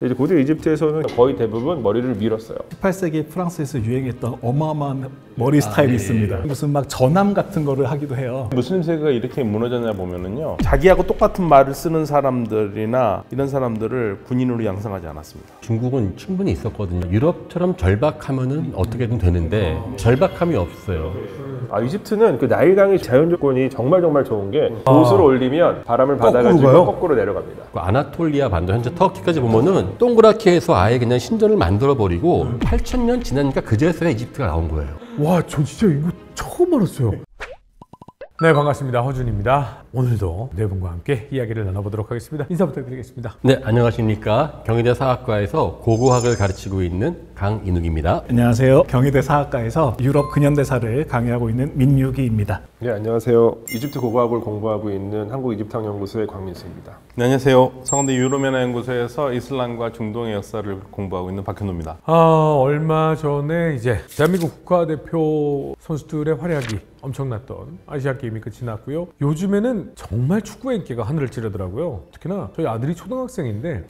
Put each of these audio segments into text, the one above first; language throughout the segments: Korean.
이제 고대 이집트에서는 거의 대부분 머리를 밀었어요. 18세기 프랑스에서 유행했던 어마어마한 머리 스타일이 있습니다. 무슨 막 전함 같은 거를 하기도 해요. 무슬림 세계가 이렇게 무너졌냐 보면은요, 자기하고 똑같은 말을 쓰는 사람들이나 이런 사람들을 군인으로 양성하지 않았습니다. 중국은 충분히 있었거든요. 유럽처럼 절박하면은 어떻게든 되는데 절박함이 없어요. 이집트는 그 나일강의 자연 조건이 정말 좋은 게 보수로 올리면 바람을 받아가지고 거꾸로 내려갑니다. 그 아나톨리아 반도 현재 터키까지 보면은 동그랗게 해서 아예 그냥 신전을 만들어 버리고 8,000년 지나니까 그제서야 이집트가 나온 거예요. 와, 저 진짜 이거 처음 알았어요. 네, 반갑습니다. 허준입니다. 오늘도 네 분과 함께 이야기를 나눠보도록 하겠습니다. 인사 부탁드리겠습니다. 네, 안녕하십니까. 경희대 사학과에서 고고학을 가르치고 있는 강인욱입니다. 안녕하세요. 경희대 사학과에서 유럽 근현대사를 강의하고 있는 민유기입니다. 네, 안녕하세요. 이집트 고고학을 공부하고 있는 한국이집트학연구소의 광민수입니다. 네, 안녕하세요. 성대 유럽연화연구소에서 이슬람과 중동의 역사를 공부하고 있는 박현우입니다. 얼마 전에 이제 대한민국 국가대표 선수들의 활약이 엄청났던 아시아게임이 끝이 났고요. 요즘에는 정말 축구의 인기가 하늘을 찌르더라고요. 특히나 저희 아들이 초등학생인데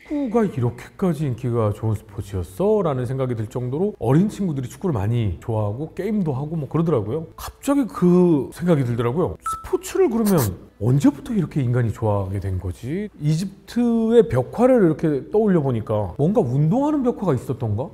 축구가 이렇게까지 인기가 좋은 스포츠였어? 라는 생각이 들 정도로 어린 친구들이 축구를 많이 좋아하고 게임도 하고 뭐 그러더라고요. 갑자기 그 생각이 들더라고요. 스포츠를 그러면 언제부터 이렇게 인간이 좋아하게 된 거지? 이집트의 벽화를 이렇게 떠올려 보니까 뭔가 운동하는 벽화가 있었던가?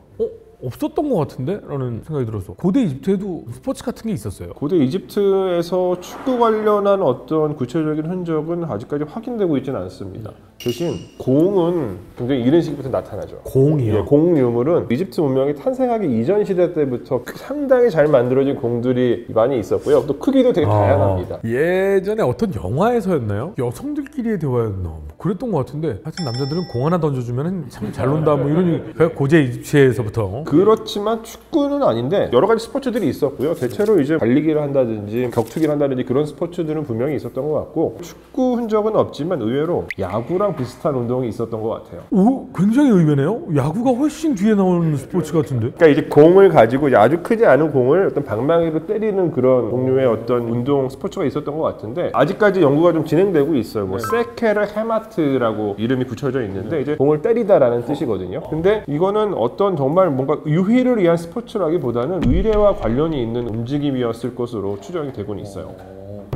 없었던 것 같은데? 라는 생각이 들어서 고대 이집트에도 스포츠 같은 게 있었어요. 고대 이집트에서 축구 관련한 어떤 구체적인 흔적은 아직까지 확인되고 있지는 않습니다. 대신 공은 굉장히 이른 시기부터 나타나죠. 공이요? 예, 공 유물은 이집트 문명이 탄생하기 이전 시대 때부터 상당히 잘 만들어진 공들이 많이 있었고요. 또 크기도 되게 다양합니다. 예전에 어떤 영화에서였나요? 여성들끼리의 대화였나? 뭐 그랬던 것 같은데 하여튼 남자들은 공 하나 던져주면 참 잘 논다 뭐 이런 얘기. 고대 이집트에서부터. 그렇지만 축구는 아닌데 여러 가지 스포츠들이 있었고요. 대체로 이제 달리기를 한다든지 격투기를 한다든지 그런 스포츠들은 분명히 있었던 것 같고, 축구 흔적은 없지만 의외로 야구랑 비슷한 운동이 있었던 것 같아요. 오, 굉장히 의외네요. 야구가 훨씬 뒤에 나오는 스포츠 같은데. 그러니까 이제 공을 가지고 이제 아주 크지 않은 공을 어떤 방망이로 때리는 그런 종류의 어떤 운동 스포츠가 있었던 것 같은데, 아직까지 연구가 좀 진행되고 있어요. 뭐 세케르 헤마트라고 이름이 붙여져 있는데 이제 공을 때리다라는 뜻이거든요. 근데 이거는 어떤 정말 뭔가 유희를 위한 스포츠라기보다는 의례와 관련이 있는 움직임이었을 것으로 추정이 되곤 있어요.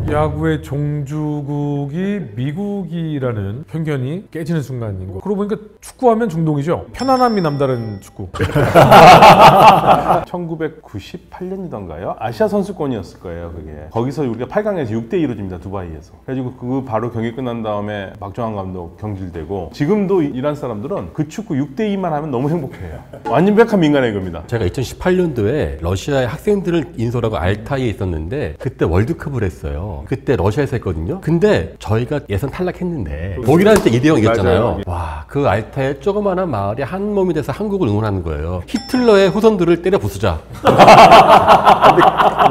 야구의 종주국이 미국이라는 편견이 깨지는 순간인 거. 그러고 보니까 축구하면 중동이죠. 편안함이 남다른 축구. 1998년이던가요? 아시아 선수권이었을 거예요, 그게. 거기서 우리가 8강에서 6대2로 집니다, 두바이에서. 그래가지고 그 바로 경기 끝난 다음에 박정환 감독 경질되고, 지금도 이란 사람들은 그 축구 6대2만 하면 너무 행복해요. 완벽한 민간의 겁니다. 제가 2018년도에 러시아의 학생들을 인솔하고 알타이에 있었는데 그때 월드컵을 했어요. 그때 러시아에서 했거든요. 근데 저희가 예선 탈락했는데 독일한테 2대0 이겼잖아요. 맞아요. 와, 그 알타의 조그마한 마을이 한 몸이 돼서 한국을 응원하는 거예요. 히틀러의 후손들을 때려 부수자.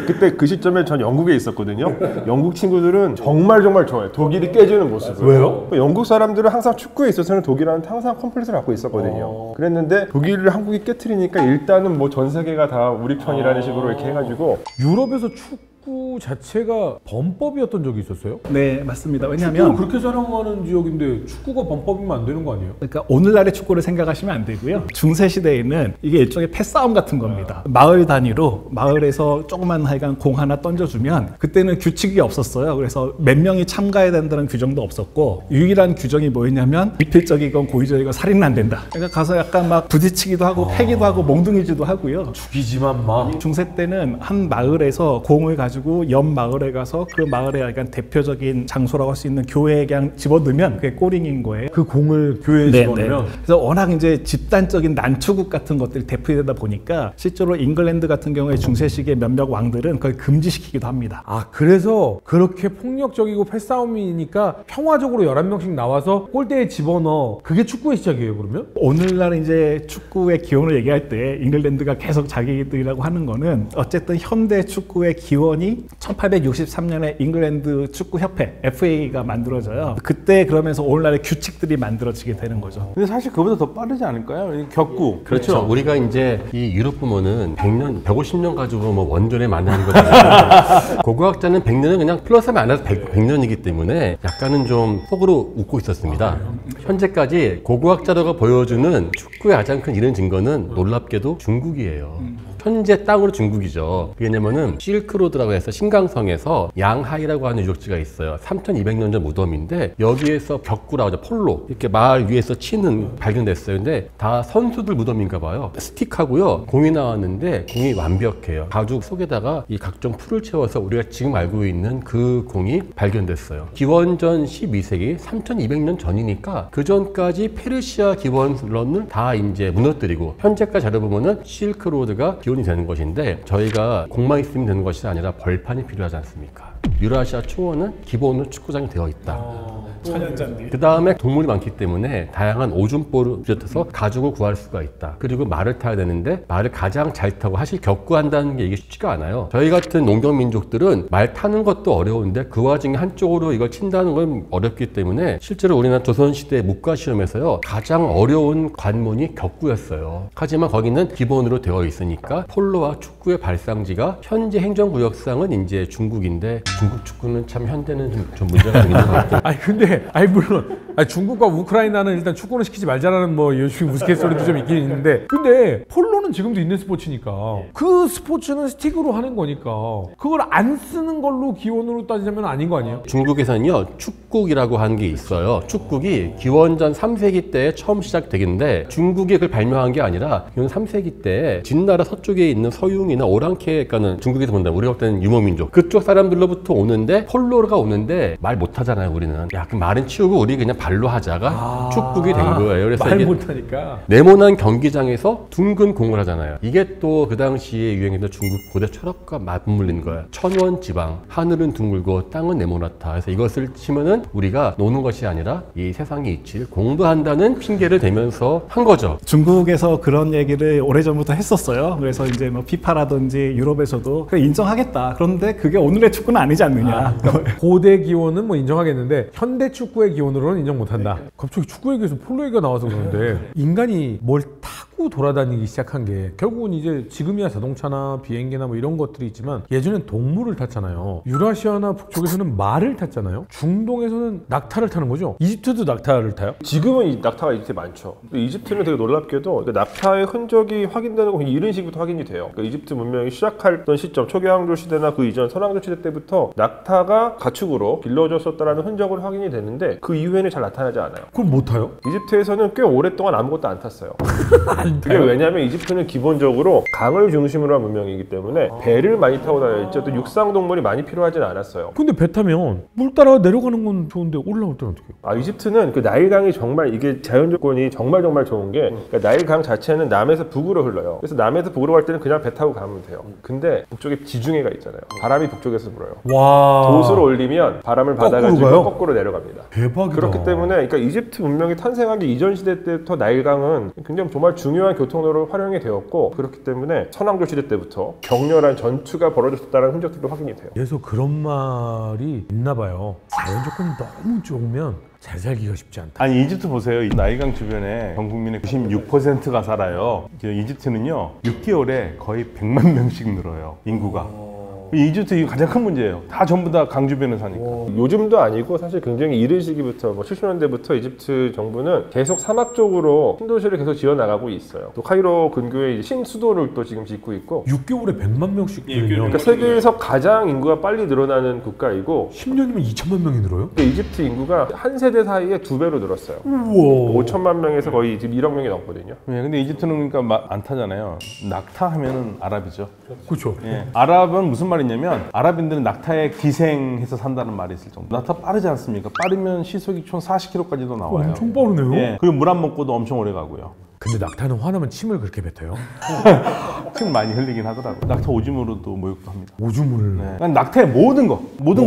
그때 그 시점에 전 영국에 있었거든요. 영국 친구들은 정말 좋아해요. 독일이 깨지는 모습을. 왜요? 영국 사람들은 항상 축구에 있어서는 독일한테 항상 컴플렉스를 갖고 있었거든요. 그랬는데 독일을 한국이 깨트리니까 일단은 뭐 전 세계가 다 우리 편이라는 식으로 이렇게 해가지고. 유럽에서 축구 자체가 범법이었던 적이 있었어요? 네, 맞습니다. 왜냐하면 그렇게 자랑하는 지역인데 축구가 범법이면 안 되는 거 아니에요? 그러니까 오늘날의 축구를 생각하시면 안 되고요. 중세 시대에는 이게 일종의 패싸움 같은 겁니다. 마을 단위로 마을에서 조그만 하여간 공 하나 던져주면, 그때는 규칙이 없었어요. 그래서 몇 명이 참가해야 된다는 규정도 없었고, 유일한 규정이 뭐였냐면 미필적이건 고의적이건 살인은 안 된다. 그러니까 가서 약간 막 부딪히기도 하고 패기도 하고 몽둥이질도 하고요. 죽이지만 마. 중세 때는 한 마을에서 공을 가지고 옆 마을에 가서 그 마을의 약간 대표적인 장소라고 할 수 있는 교회에 그냥 집어넣으면 그게 골잉인 거예요. 그 공을 교회에 집어넣으면? 그래서 워낙 이제 집단적인 난투극 같은 것들이 대표되다 보니까 실제로 잉글랜드 같은 경우에 중세시기의 몇몇 왕들은 그걸 금지시키기도 합니다. 그래서 그렇게 폭력적이고 패싸움이니까 평화적으로 11명씩 나와서 골대에 집어넣어. 그게 축구의 시작이에요, 그러면? 오늘날 이제 축구의 기원을 얘기할 때 잉글랜드가 계속 자기들이라고 하는 거는 어쨌든 현대 축구의 기원이 운동이 1863년에 잉글랜드 축구협회 FA가 만들어져요. 그때 그러면서 오늘날의 규칙들이 만들어지게 되는 거죠. 근데 사실 그보다 더 빠르지 않을까요? 이 격구. 그렇죠. 우리가 이제 이 유럽 부모는 100년, 150년 가지고 뭐 원전에 만나는 거잖아요. 고고학자는 100년은 그냥 플러스하면 안 해서 100년이기 때문에 약간은 좀 속으로 웃고 있었습니다. 현재까지 고고학자로가 보여주는 축구의 가장 큰 이런 증거는 놀랍게도 중국이에요. 현재 땅으로 중국이죠. 왜냐면은 실크로드라고 해서 신강성에서 양하이라고 하는 유적지가 있어요. 3200년 전 무덤인데 여기에서 격구라고 하죠. 폴로 이렇게 말 위에서 치는 발견됐어요. 근데 다 선수들 무덤인가 봐요. 스틱하고요. 공이 나왔는데 공이 완벽해요. 가죽 속에다가 이 각종 풀을 채워서 우리가 지금 알고 있는 그 공이 발견됐어요. 기원전 12세기 3200년 전이니까 그 전까지 페르시아 기원론을 다 이제 무너뜨리고 현재까지 자료 보면은 실크로드가 기원이 되는 것인데 저희가 공만 있으면 되는 것이 아니라 벌판이 필요하지 않습니까? 유라시아 초원은 기본으로 축구장이 되어 있다. 천연잔디. 그 다음에 동물이 많기 때문에 다양한 오줌보를 비롯해서 가죽을 구할 수가 있다. 그리고 말을 타야 되는데 말을 가장 잘 타고 사실 격구한다는 게 이게 쉽지가 않아요. 저희 같은 농경민족들은 말 타는 것도 어려운데 그 와중에 한쪽으로 이걸 친다는 건 어렵기 때문에 실제로 우리나라 조선시대 문과시험에서요 가장 어려운 관문이 격구였어요. 하지만 거기는 기본으로 되어 있으니까 폴로와 축구의 발상지가 현재 행정구역상은 이제 중국인데 중국 축구는 참 현대는 좀 문제가 있는 것 같아요. 아니 근데 물론 중국과 우크라이나는 일단 축구는 시키지 말자라는 뭐 요즘 우스갯소리도 좀 있긴 있는데 근데 폴로는 지금도 있는 스포츠니까 그 스포츠는 스틱으로 하는 거니까 그걸 안 쓰는 걸로 기원으로 따지자면 아닌 거 아니에요? 중국에서는요 축국이라고 하는 게 있어요. 축국이 기원전 3세기 때 처음 시작되긴데 중국이 그걸 발명한 게 아니라 기원 3세기 때 진나라 서쪽에 있는 서융이나 오랑캐가는 중국에서 본다. 우리가 볼 때는 유목민족 그쪽 사람들로부터 오는데 폴로가 오는데 말 못하잖아요. 우리는 야 그럼 말은 치우고 우리 그냥 발로 하자가 축국이 된 거예요. 그래서 말 이게 못하니까 네모난 경기장에서 둥근 공을 하잖아요. 이게 또 그 당시에 유행했던 중국 고대 철학과 맞물린 거예요. 천원 지방, 하늘은 둥글고 땅은 네모나다. 그래서 이것을 치면은 우리가 노는 것이 아니라 이 세상의 이치를 공부한다는 핑계를 대면서 한 거죠. 중국에서 그런 얘기를 오래전부터 했었어요. 그래서 이제 뭐 피파라든지 유럽에서도 그래 인정하겠다. 그런데 그게 오늘의 축구는 아니지 않느냐. 그러니까 고대 기원은 뭐 인정하겠는데 현대 축구의 기원으로는 인정 못한다. 갑자기 축구 얘기에서 폴로 얘기가 나와서 그러는데 인간이 뭘 타고 돌아다니기 시작한 게 결국은 이제 지금이야 자동차나 비행기나 뭐 이런 것들이 있지만 예전엔 동물을 탔잖아요. 유라시아나 북쪽에서는 말을 탔잖아요. 중동에서는 낙타를 타는 거죠. 이집트도 낙타를 타요? 지금은 이 낙타가 이집트에 많죠. 근데 이집트는 되게 놀랍게도 낙타의 흔적이 확인되는 건 이런 식부터 확인이 돼요. 그러니까 이집트 문명이 시작했던 시점, 초기왕조 시대나 그 이전 선왕조 시대 때부터 낙타가 가축으로 길러졌었다라는 흔적을 확인이 되는데 그 이후에는 잘 나타나지 않아요. 그럼 못 타요? 이집트에서는 꽤 오랫동안 아무것도 안 탔어요. 안 그게 왜냐면 이집트는 기본적으로 강을 중심으로 한 문명이기 때문에 배를 많이 타고 다녔지 또 육상 동물이 많이 필요하지는 않았어요. 근데 배 타면 물 따라 내려가는 건 좋은데 올라올 때는 어떻게 해요? 이집트는 그 나일강이 정말 이게 자연 조건이 정말 좋은 게 그러니까 나일강 자체는 남에서 북으로 흘러요. 그래서 남에서 북으로 갈 때는 그냥 배 타고 가면 돼요. 근데 북쪽에 지중해가 있잖아요. 바람이 북쪽에서 불어요. 와. 돛을 올리면 바람을 받아가지고 가요? 거꾸로 내려갑니다. 대박이다. 그렇기 때문에 그러니까 이집트 문명이 탄생하기 이전 시대 때부터 나일강은 굉장히 정말 중요한 교통로로 활용이 되었고 그렇기 때문에 선왕조 시대 때부터 격렬한 전투가 벌어졌다는 흔적들도 확인이 돼요. 그래서 그런 말이 있나 봐요. 자연 조건이 너무 좋으면 잘 살기가 쉽지 않다. 아니 이집트 보세요. 이 나일강 주변에 전 국민의 96%가 살아요. 이집트는요 6개월에 거의 100만 명씩 늘어요. 인구가. 이집트 이게 가장 큰 문제예요. 다 전부 다 강 주변에 사니까. 요즘도 아니고 사실 굉장히 이른 시기부터 70년대부터 이집트 정부는 계속 사막 쪽으로 신도시를 계속 지어 나가고 있어요. 또 카이로 근교에 이제 신수도를 또 지금 짓고 있고 6개월에 100만 명씩 늘면 그러니까 세계에서 가장 인구가 빨리 늘어나는 국가이고 10년이면 2천만 명이 늘어요? 이집트 인구가 한 세대 사이에 2배로 늘었어요. 우와. 5천만 명에서 거의 지금 1억 명이 넘거든요. 네, 근데 이집트는 그러니까 안 타잖아요. 낙타 하면은 아랍이죠. 그렇죠. 예. 아랍은 무슨 말이냐면 아랍인들은 낙타에 기생해서 산다는 말이 있을 정도. 낙타 빠르지 않습니까? 빠르면 시속이 총 40km까지도 나와요. 엄청 빠르네요. 예. 그리고 물 안 먹고도 엄청 오래 가고요. 근데 낙타는 화나면 침을 그렇게 뱉어요? 침 많이 흘리긴 하더라고요. 낙타 오줌으로도 모욕도 합니다. 오줌을. 네. 난 낙타의 모든 걸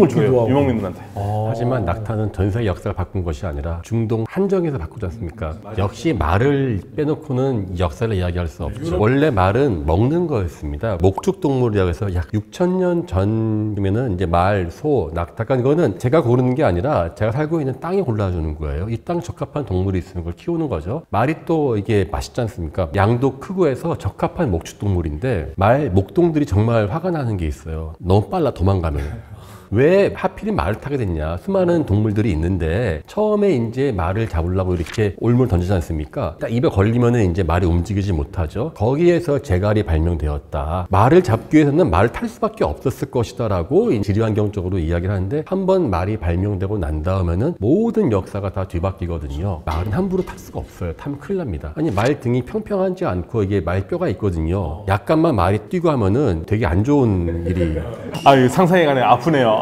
줘요. 하고. 유목민들한테. 하지만 낙타는 전 세계 역사를 바꾼 것이 아니라 중동 한정에서 바꾸지 않습니까? 역시 말을 빼놓고는 역사를 이야기할 수 없죠. 원래 말은 먹는 거였습니다. 목축동물이라고 해서 약 6,000년 전이면은 이제 말, 소, 낙타, 그러니까 이거는 제가 고르는 게 아니라 제가 살고 있는 땅이 골라주는 거예요. 이 땅 적합한 동물이 있으면 그걸 키우는 거죠. 말이 또 이게 맛있지 않습니까? 양도 크고 해서 적합한 목축동물인데 말, 목동들이 정말 화가 나는 게 있어요. 너무 빨라 도망가면. 왜 하필이 말을 타게 됐냐? 수많은 동물들이 있는데 처음에 이제 말을 잡으려고 이렇게 올무를 던지지 않습니까? 딱 입에 걸리면은 이제 말이 움직이지 못하죠. 거기에서 제갈이 발명되었다. 말을 잡기 위해서는 말을 탈 수밖에 없었을 것이다라고 지리환경적으로 이야기를 하는데 한 번 말이 발명되고 난 다음에는 모든 역사가 다 뒤바뀌거든요. 말은 함부로 탈 수가 없어요. 타면 큰일 납니다. 아니 말 등이 평평하지 않고 이게 말뼈가 있거든요. 약간만 말이 뛰고 하면은 되게 안 좋은 일이. 아, 상상해가네. 아프네요.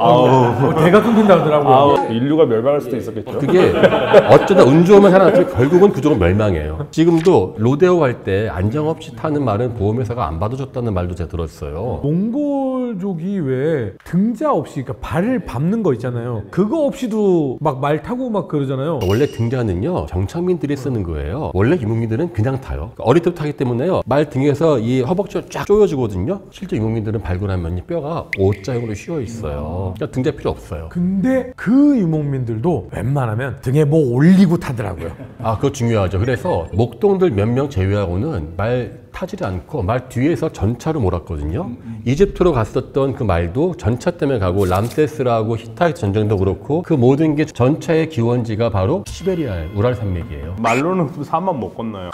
대가 끊긴다 하더라고요. 인류가 멸망할 수도 있었겠죠. 그게 어쩌다 운 좋으면 살아났지만 결국은 그쪽은 멸망해요. 지금도 로데오 할 때 안정 없이 타는 말은 보험회사가 안 받아줬다는 말도 제가 들었어요. 몽골족이 왜 등자 없이, 그러니까 발을 밟는 거 있잖아요. 그거 없이도 막 말 타고 막 그러잖아요. 원래 등자는요 정착민들이 쓰는 거예요. 원래 유목민들은 그냥 타요. 그러니까 어릴 때부터 타기 때문에요. 말 등에서 이 허벅지가 쫙 조여지거든요. 실제 유목민들은 밟고 나면 뼈가 O자형으로 휘어 있어요. 그러니까 등자 필요 없어요. 근데 그 유목민들도 웬만하면 등에 뭐 올리고 타더라고요. 아, 그거 중요하죠. 그래서 목동들 몇 명 제외하고는 말 타지를 않고 말 뒤에서 전차로 몰았거든요. 이집트로 갔었던 그 말도 전차 때문에 가고 람세스라고 히타이트 전쟁도 그렇고 그 모든 게 전차의 기원지가 바로 시베리아의 우랄 산맥이에요. 말로는 사만 못 건너요.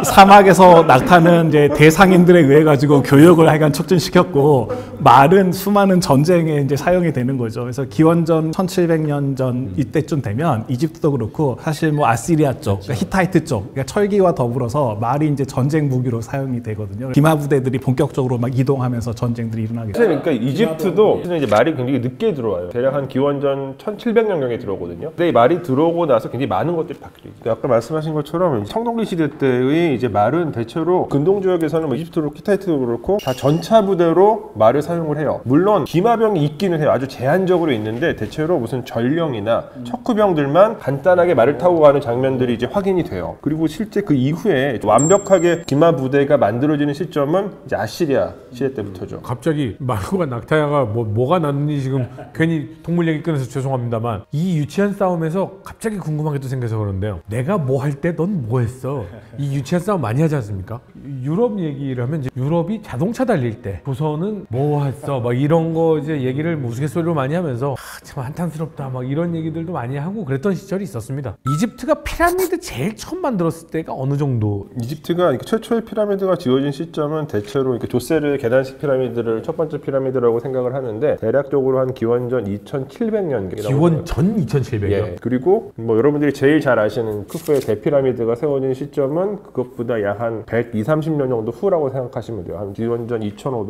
사막에서 낙타는 이제 대상인들에 의해 가지고 교육을 하여간 촉진시켰고 말은 수많은 전쟁에 이제 사용이 되는 거죠. 그래서 기원전 1700년 전 이때쯤 되면 이집트도 그렇고 사실 뭐 아시리아 쪽, 그러니까 히타이트 쪽, 그러니까 철기와 더불어서 말이 이제 전쟁 무기로 사용이 되거든요. 기마 부대들이 본격적으로 막 이동하면서 전쟁들이 일어나게 돼요. 사실 그러니까 이집트도 이제 말이 굉장히 늦게 들어와요. 대략 한 기원전 1700년경에 들어오거든요. 근데 이 말이 들어오고 나서 굉장히 많은 것들이 바뀌죠. 아까 말씀하신 것처럼 성동기 시대 때의 이제 말은 대체로 근동 지역에서는 뭐 이집트로 히타이트도 그렇고 다 전차 부대로 말을 사용을 해요. 물론 기마병이 있기는 해요. 아주 제한적으로 있는데 대체로 무슨 전령이나 척후병들만 간단하게 말을 타고 가는 장면들이 이제 확인이 돼요. 그리고 실제 그 이후에 완벽하게 기마 부대가 만들어지는 시점은 이제 아시리아 시대 때부터죠. 갑자기 말고가 낙타야가 뭐가 났는지 지금 괜히 동물 얘기 꺼내서 죄송합니다만 이 유치한 싸움에서 갑자기 궁금한 게 또 생겨서 그런데요. 내가 뭐 할 때 넌 뭐 했어? 이 유치한 싸움 많이 하지 않습니까? 유럽 얘기를 하면 이제 유럽이 자동차 달릴 때 조선은 뭐 했어? 막 이런 거 이제 얘기를 우스갯소리로 많이 하면서 참 한탄스럽다 막 이런 얘기들도 많이 하고 그랬던 시절이 있었습니다. 이집트가 피라미드 제일 처음 만들었을 때가 어느 정도? 이집트가 최초의 피라미드가 지어진 시점은 대체로 조세르 계단식 피라미드를 첫 번째 피라미드라고 생각을 하는데 대략적으로 한 기원전 2700년 기원전 2700년? 예. 그리고 뭐 여러분들이 제일 잘 아시는 크푸의 대피라미드가 세워진 시점은 그것보다 약 한 120-30년 정도 후라고 생각하시면 돼요. 한 기원전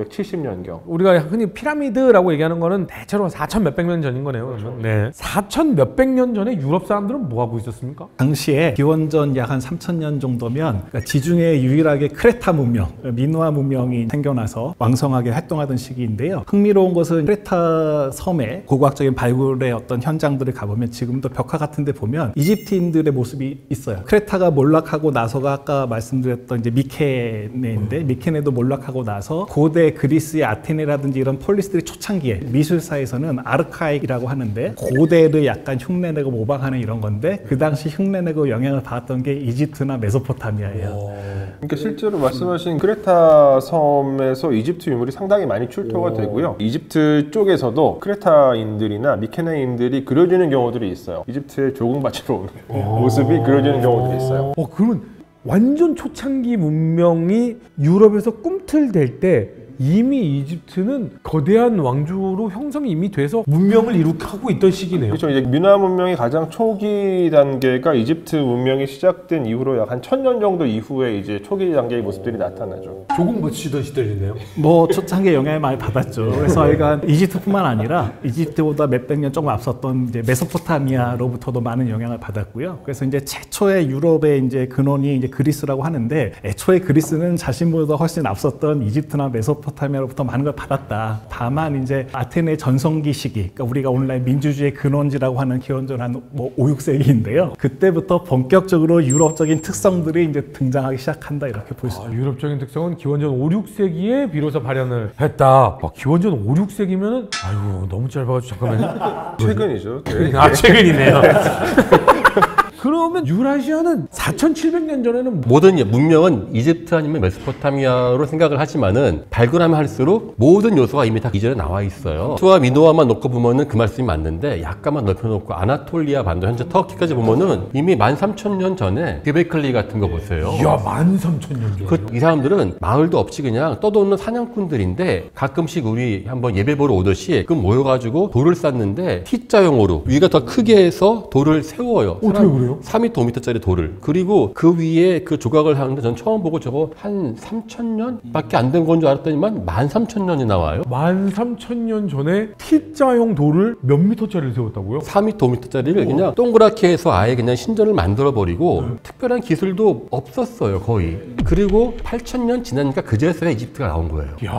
2570년경. 우리가 흔히 피라미드라고 얘기하는 거는 대체로 4천 몇백 년 전인 거네요. 그러면. 네. 4천 몇백 년 전에 유럽 사람들은 뭐 하고 있었습니까? 당시에 기원전 약 한 3000년 정도면 그러니까 지중해 유일하게 크레타 문명, 미노아 문명이 생겨나서 왕성하게 활동하던 시기인데요. 흥미로운 것은 크레타 섬의 고고학적인 발굴의 어떤 현장들을 가보면 지금도 벽화 같은 데 보면 이집트인들의 모습이 있어요. 크레타가 몰락하고 나서가 아까 말씀드렸던 이제 미케네인데 미케네도 몰락하고 나서 고대 그리스의 아테네라든지 이런 폴리스들이 초창기에 미술사에서는 아르카이라고 하는데 고대를 약간 흉내내고 모방하는 이런 건데 그 당시 흉내내고 영향을 받았던 게 이집트나 메소포타미아예요. 그러니까 실제로 말씀하신 크레타 섬에서 이집트 유물이 상당히 많이 출토가 되고요. 이집트 쪽에서도 크레타인들이나 미케네인들이 그려지는 경우들이 있어요. 이집트의 조공받치러 오는 모습이 그려지는 경우들이 있어요. 그러면 완전 초창기 문명이 유럽에서 꿈틀댈 때 이미 이집트는 거대한 왕조로 형성이 이미 돼서 문명을 이룩하고 있던 시기네요. 그렇죠. 이제 민화 문명의 가장 초기 단계가 이집트 문명이 시작된 이후로 약 한 1000년 정도 이후에 이제 초기 단계의 모습들이 나타나죠. 조금 멋지던 시절이네요. 뭐 초창기에 영향을 많이 받았죠. 그래서 저희가 이집트뿐만 아니라 이집트보다 몇백 년 조금 앞섰던 이제 메소포타미아로부터도 많은 영향을 받았고요. 그래서 이제 최초의 유럽의 이제 근원이 이제 그리스라고 하는데, 애초에 그리스는 자신보다 훨씬 앞섰던 이집트나 메소포타미아로부터 많은 걸 받았다. 다만 이제 아테네 전성기 시기, 그러니까 우리가 오늘날 민주주의의 근원지라고 하는 기원전 한 뭐 5, 6세기인데요. 그때부터 본격적으로 유럽적인 특성들이 이제 등장하기 시작한다, 이렇게 볼 수 있습니다. 유럽적인 특성은 기원전 5, 6세기에 비로소 발현을 했다. 기원전 5, 6세기면은 아유 너무 짧아가지고 잠깐만요. 최근이죠. 최근이네요. 그러면 유라시아는 4,700년 전에는 모든 문명은 이집트 아니면 메소포타미아로 생각을 하지만은 발굴하면 할수록 모든 요소가 이미 다 이전에 나와 있어요. 투와 미노아만 놓고 보면은 그 말씀이 맞는데, 약간만 넓혀놓고 아나톨리아 반도, 현재 터키까지 보면은 이미 13,000년 전에 göbekli 같은 거 보세요. 이야 13,000년 전. 이 사람들은 마을도 없이 그냥 떠도는 사냥꾼들인데, 가끔씩 우리 한번 예배 보러 오듯이 그 모여가지고 돌을 쌓는데 T자형으로 위가 더 크게 해서 돌을 세워요. 어떻게 그래요? 3m, 5m짜리 돌을. 그리고 그 위에 그 조각을 하는데 전 처음 보고 저거 한 3,000년 밖에 안 된 건 줄 알았더니만 13,000년이 나와요. 13,000년 전에 T자형 돌을 몇 미터짜리를 세웠다고요? 4m, 5m짜리를 그냥 동그랗게 해서 아예 그냥 신전을 만들어버리고 특별한 기술도 없었어요, 거의. 그리고 8,000년 지나니까 그제서야 이집트가 나온 거예요. 이야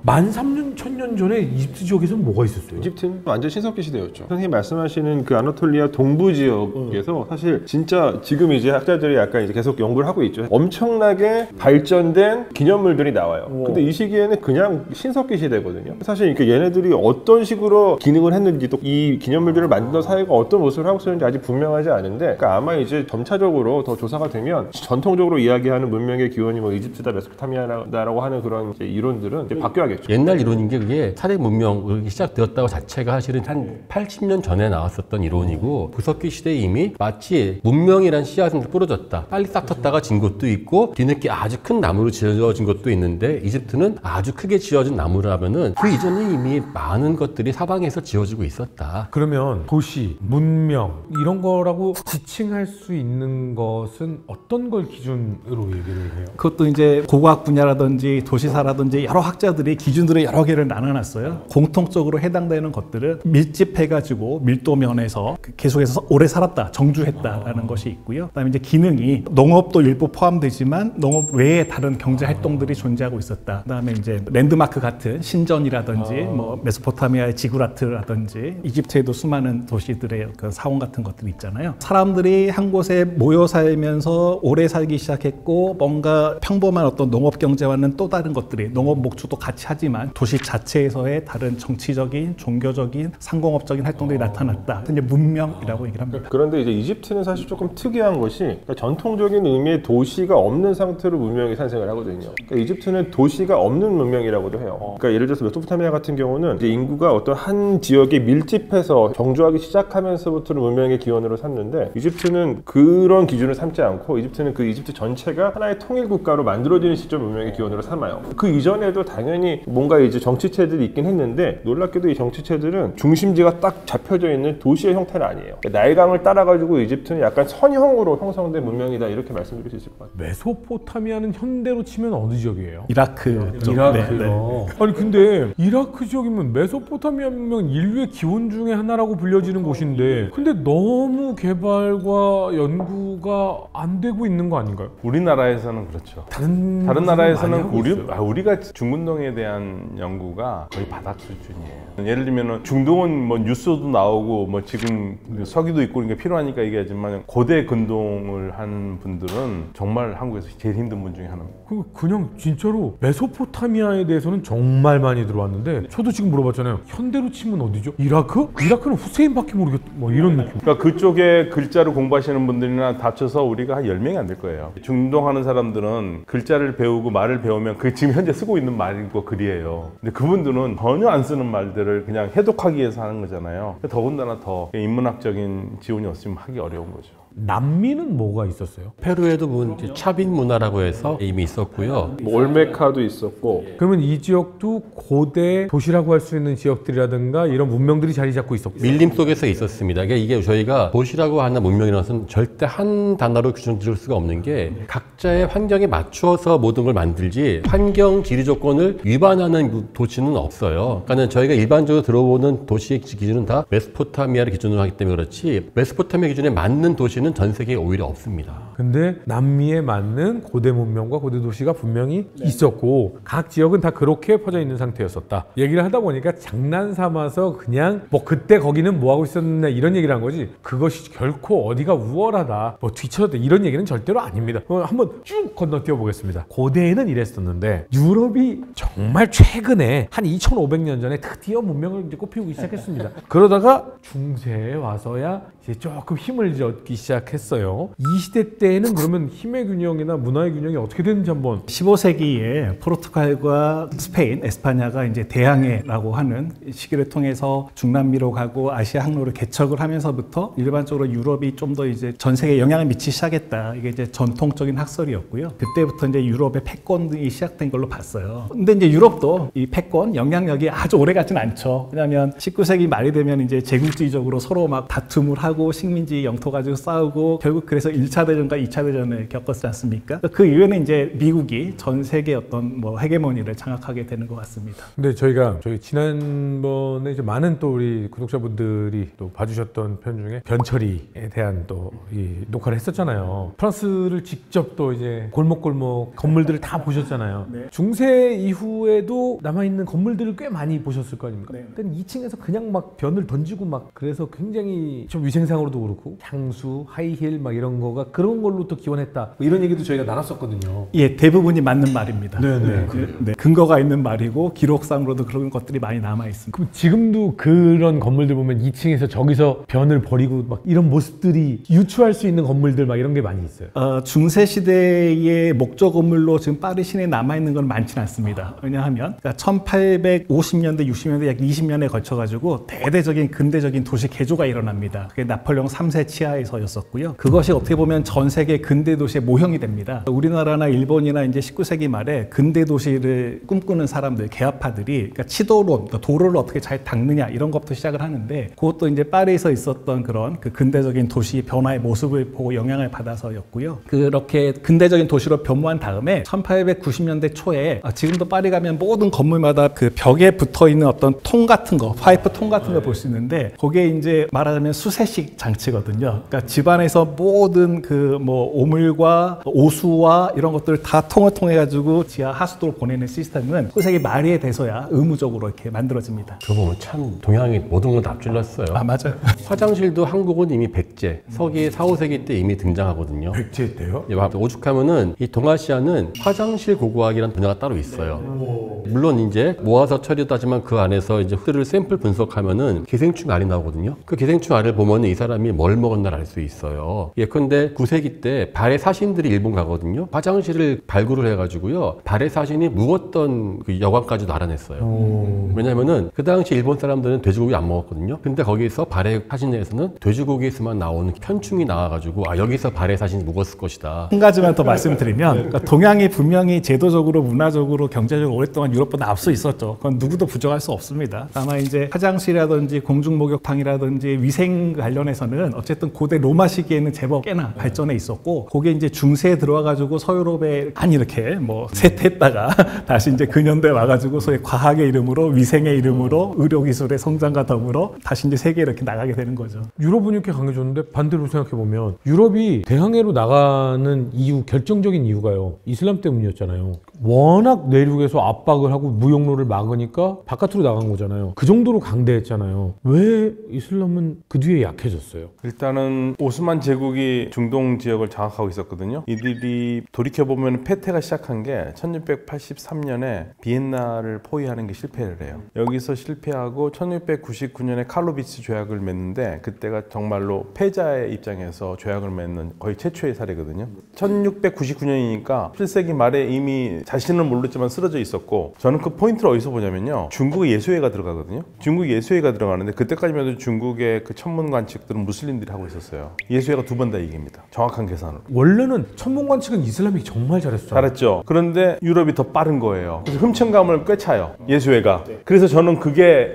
13,000년 전에 이집트 지역에서는 뭐가 있었어요? 이집트는 완전 신석기 시대였죠. 선생님 말씀하시는 그 아나톨리아 동부 지역에서 사실 진짜 지금 이제 학자들이 약간 이제 계속 연구를 하고 있죠. 엄청나게 발전된 기념물들이 나와요. 근데 이 시기에는 그냥 신석기 시대거든요. 사실 이렇게 얘네들이 어떤 식으로 기능을 했는지, 또 이 기념물들을 만든 사회가 어떤 모습을 하고 있었는지 아직 분명하지 않은데, 그러니까 아마 이제 점차적으로 더 조사가 되면 전통적으로 이야기하는 문명의 기원이 뭐 이집트다, 메소포타미아다라고 하는 그런 이제 이론들은 이제 바뀌어야겠죠. 옛날 이론인 게 그게 사대 문명이 시작되었다고 자체가 사실은 한 80년 전에 나왔었던 이론이고, 구석기 시대에 이미 마치 문명이란 씨앗은 뿌려졌다, 빨리 싹 텄다가 진 것도 있고, 뒤늦게 아주 큰 나무로 지어진 것도 있는데, 이집트는 아주 크게 지어진 나무라면은 그 이전에 이미 많은 것들이 사방에서 지어지고 있었다. 그러면 도시, 문명 이런 거라고 지칭할 수 있는 것은 어떤 걸 기준으로 얘기를 해요? 그것도 이제 고고학 분야라든지 도시사라든지 여러 학자들이 기준들을 여러 개를 나눠놨어요. 공통적으로 해당되는 것들은 밀집해가지고 밀도 면에서 계속해서 오래 살았다, 정주했다라는 것이 있고요. 그다음에 이제 기능이 농업도 일부 포함되지만 농업 외에 다른 경제 활동들이 존재하고 있었다. 그다음에 이제 랜드마크 같은 신전이라든지 뭐 메소포타미아의 지구라트라든지 이집트에도 수많은 도시들의 그 사원 같은 것들이 있잖아요. 사람들이 한 곳에 모여 살면서 오래 살기 시작했고, 뭔가 평범한 어떤 농업 경제와는 또 다른 것들이, 농업 목축도 같이 하지만 도시 자체에서의 다른 정치적인, 종교적인, 상공업적인 활동들이 나타났다. 이제 문명이라고 얘기를 합니다. 그런데 이제 이집트는 사실 조금 특이한 것이, 그러니까 전통적인 의미의 도시가 없는 상태로 문명이 탄생을 하거든요. 그러니까 이집트는 도시가 없는 문명이라고도 해요. 그러니까 예를 들어서 메소포타미아 같은 경우는 이제 인구가 어떤 한 지역에 밀집해서 정주하기 시작하면서부터는 문명의 기원으로 삼는데, 이집트는 그런 기준을 삼지 않고, 이집트는 그 이집트 전체가 하나의 통일 국가로 만들어지는 시점 문명의 기원으로 삼아요. 그 이전에도 당연히 뭔가 이제 정치체들이 있긴 했는데, 놀랍게도 이 정치체들은 중심지가 딱 잡혀져 있는 도시의 형태는 아니에요. 나일강을 따라가지고 이집트는 약간 선형으로 형성된 문명이다, 이렇게 말씀드릴 수 있을 것 같아요. 메소포타미아는 현대로 치면 어느 지역이에요? 이라크 쪽. 이라크요. 네, 네. 아니 근데 이라크 지역이면 메소포타미아 문명 인류의 기원 중에 하나라고 불려지는 곳인데, 근데 너무 개발과 연구가 안 되고 있는 거 아닌가요? 우리나라에서는 그렇죠. 다른 나라에서는 많이 하고 있어요. 우리가 중근동에 대한 연구가 거의 바닥 수준이에요. 예를 들면 중동은 뭐 뉴스도 나오고 뭐 지금 서기도 있고 그러니까 필요하니까 얘기하지만, 고대 근동을 한 분들은 정말 한국에서 제일 힘든 분 중에 하나입니다. 그냥 진짜로 메소포타미아에 대해서는 정말 많이 들어왔는데, 저도 지금 물어봤잖아요. 현대로 치면 어디죠? 이라크? 이라크는 후세인밖에 모르겠, 뭐 이런 느낌. 그러니까 그쪽에 글자를 공부하시는 분들이나 합쳐서 우리가 한 10명이 안 될 거예요. 중동하는 사람들은 글자를 배우고 말을 배우면 그 지금 현재 쓰고 있는 말이고 글이에요. 근데 그분들은 전혀 안 쓰는 말들을 그냥 해독하기 위해서 하는 거잖아요. 더군다나 더 인문학적인 지원이 없으면 하기 어려운 거죠. 남미는 뭐가 있었어요? 페루에도 이제 차빈 문화라고 해서 이미 있었고요. 뭐 올메카도 있었고 그러면 이 지역도 고대 도시라고 할 수 있는 지역들이라든가 이런 문명들이 자리 잡고 있었고 밀림 속에서 있었습니다. 이게 저희가 도시라고 하는 문명이라는 것은 절대 한 단어로 규정 지을 수가 없는 게 각자의 환경에 맞추어서 모든 걸 만들지 환경 지리 조건을 위반하는 도시는 없어요. 그러니까 저희가 일반적으로 들어보는 도시의 기준은 다 메소포타미아를 기준으로 하기 때문에 그렇지 메소포타미아 기준에 맞는 도시는 전 세계에 오히려 없습니다. 근데 남미에 맞는 고대 문명과 고대 도시가 분명히 있었고 각 지역은 다 그렇게 퍼져 있는 상태였었다. 얘기를 하다 보니까 장난 삼아서 그냥 뭐 그때 거기는 뭐 하고 있었느냐 이런 얘기를 한 거지 그것이 결코 어디가 우월하다 뭐 뒤처졌다 이런 얘기는 절대로 아닙니다. 한번 쭉 건너뛰어 보겠습니다. 고대에는 이랬었는데 유럽이 정말 최근에 한 2500년 전에 드디어 문명을 이제 꽃피우기 시작했습니다. 그러다가 중세에 와서야 이제 조금 힘을 얻기 시작했어요. 이 시대 때에는 그러면 힘의 균형이나 문화의 균형이 어떻게 되는지 한번 15세기에 포르투갈과 스페인, 에스파냐가 이제 대항해라고 하는 시기를 통해서 중남미로 가고 아시아 항로를 개척을 하면서부터 일반적으로 유럽이 좀 더 이제 전 세계에 영향을 미치기 시작했다. 이게 이제 전통적인 학설이었고요. 그때부터 이제 유럽의 패권이 시작된 걸로 봤어요. 근데 이제 유럽도 이 패권 영향력이 아주 오래 가진 않죠. 왜냐하면 19세기 말이 되면 이제 제국주의적으로 서로 막 다툼을 하고 식민지 영토 가지고 싸우고 결국 그래서 1차 대전과 2차 대전을 겪었지 않습니까? 그 이후에는 이제 미국이 전 세계 어떤 뭐 헤게모니를 장악하게 되는 것 같습니다. 근데 저희 지난번에 이제 많은 또 우리 구독자분들이 또 봐주셨던 편 중에 변철이에 대한 또 이 녹화를 했었잖아요. 프랑스를 직접 또 이제 골목골목 건물들을 다 보셨잖아요. 네. 중세 이후에도 남아있는 건물들을 꽤 많이 보셨을 거 아닙니까? 네. 근데 2층에서 그냥 막 변을 던지고 막 그래서 굉장히 좀 위생상으로도 그렇고 향수, 하이힐 막 이런 거가 그런 걸로 또 기원했다. 뭐 이런 얘기도 저희가 나눴었거든요. 예, 대부분이 맞는 말입니다. 네네. 네, 근거가 있는 말이고 기록상으로도 그런 것들이 많이 남아 있습니다. 그럼 지금도 그런 건물들 보면 2층에서 저기서 변을 버리고 막 이런 모습들이 유추할 수 있는 건물들 막 이런 게 많이 있어요. 중세 시대의 목조 건물로 지금 파리 시내에 남아 있는 건 많지는 않습니다. 왜냐하면 1850년대, 60년대 약 20년에 걸쳐 가지고 대대적인 근대적인 도시 개조가 일어납니다. 그게 나폴레옹 3세 치하에서였었고요. 그것이 어떻게 보면 전 세계 근대 도시의 모형이 됩니다. 우리나라나 일본이나 이제 19세기 말에 근대 도시를 꿈꾸는 사람들, 개화파들이 그러니까 치도론, 도로를 어떻게 잘 닦느냐 이런 것부터 시작을 하는데 그것도 이제 파리에서 있었던 그런 그 근대적인 도시 변화의 모습을 보고 영향을 받아서였고요. 그렇게 근대적인 도시로 변모한 다음에 1890년대 초에 지금도 파리 가면 모든 건물마다 그 벽에 붙어 있는 어떤 통 같은 거, 파이프 통 같은 걸 볼 수 있는데 그게 이제 말하자면 수세식 장치거든요. 그러니까 집안에서 모든 그 뭐 오물과 오수와 이런 것들을 다 통을 통해 가지고 지하 하수도로 보내는 시스템은 19세기 말에 돼서야 의무적으로 이렇게 만들어집니다. 그거 보면 참 동양이 모든 걸 다 앞질렀어요. 맞아요. 화장실도 한국은 이미 백제, 서기 4, 5세기 때 이미 등장하거든요. 백제 때요? 예, 오죽하면은 이 동아시아는 화장실 고고학이라는 분야가 따로 있어요. 물론 이제 모아서 처리하지만 그 안에서 이제 흙을 샘플 분석하면은 기생충 알이 나오거든요. 그 기생충 알을 보면 이 사람이 뭘 먹었나를 알 수 있어요. 예컨대 9세기 때 발해 사신들이 일본 가거든요. 화장실을 발굴을 해가지고요. 발해 사신이 묵었던 그 여관까지도 알아냈어요. 왜냐면은 그 당시 일본 사람들은 돼지고기 안 먹었거든요. 근데 거기서 발해 사신에서는 돼지고기에서만 나오는 편충이 나와가지고 여기서 발해 사신이 묵었을 것이다. 한 가지만 더 말씀드리면 그러니까 동양이 분명히 제도적으로, 문화적으로, 경제적으로 오랫동안 유럽보다 앞서 있었죠. 그건 누구도 부정할 수 없습니다. 다만 이제 화장실이라든지 공중목욕탕이라든지 위생 관련해서는 어쨌든 고대 로마 시기에는 제법 꽤나 발전해 있었고 그게 이제 중세에 들어와가지고 서유럽에 안 이렇게 뭐 쇠퇴했다가 다시 이제 근현대에 와가지고 소위 과학의 이름으로 위생의 이름으로 의료기술의 성장과 더불어 다시 이제 세계에 이렇게 나가게 되는 거죠. 유럽은 이렇게 강해졌는데 반대로 생각해보면 유럽이 대항해로 나가는 이유, 결정적인 이유가요. 이슬람 때문이었잖아요. 워낙 내륙에서 압박을 하고 무역로를 막으니까 바깥으로 나간 거잖아요. 그 정도로 강대했잖아요. 왜 이슬람은 그 뒤에 약해졌어요? 일단은 오스만 제국이 중동 지역을 장악하고 있었거든요. 이들이 돌이켜보면 패퇴가 시작한 게 1683년에 비엔나를 포위하는 게 실패를 해요. 여기서 실패하고 1699년에 칼로비츠 조약을 맺는데 그때가 정말로 패자의 입장에서 조약을 맺는 거의 최초의 사례거든요. 1699년이니까 7세기 말에 이미 자신은 모르지만 쓰러져 있었고 저는 그 포인트를 어디서 보냐면요. 중국의 예수회가 들어가거든요. 중국 예수회가 들어가는데 그때까지만 해도 중국의 그 천문관측들은 무슬림들이 하고 있었어요. 예수회가 2번 다 이깁니다. 정확한 계산으로. 원래는 천문관측은 이슬람이 정말 잘했었죠. 잘했죠. 그런데 유럽이 더 빠른 거예요. 그래서 흠층감을 꿰차요. 예수회가. 그래서 저는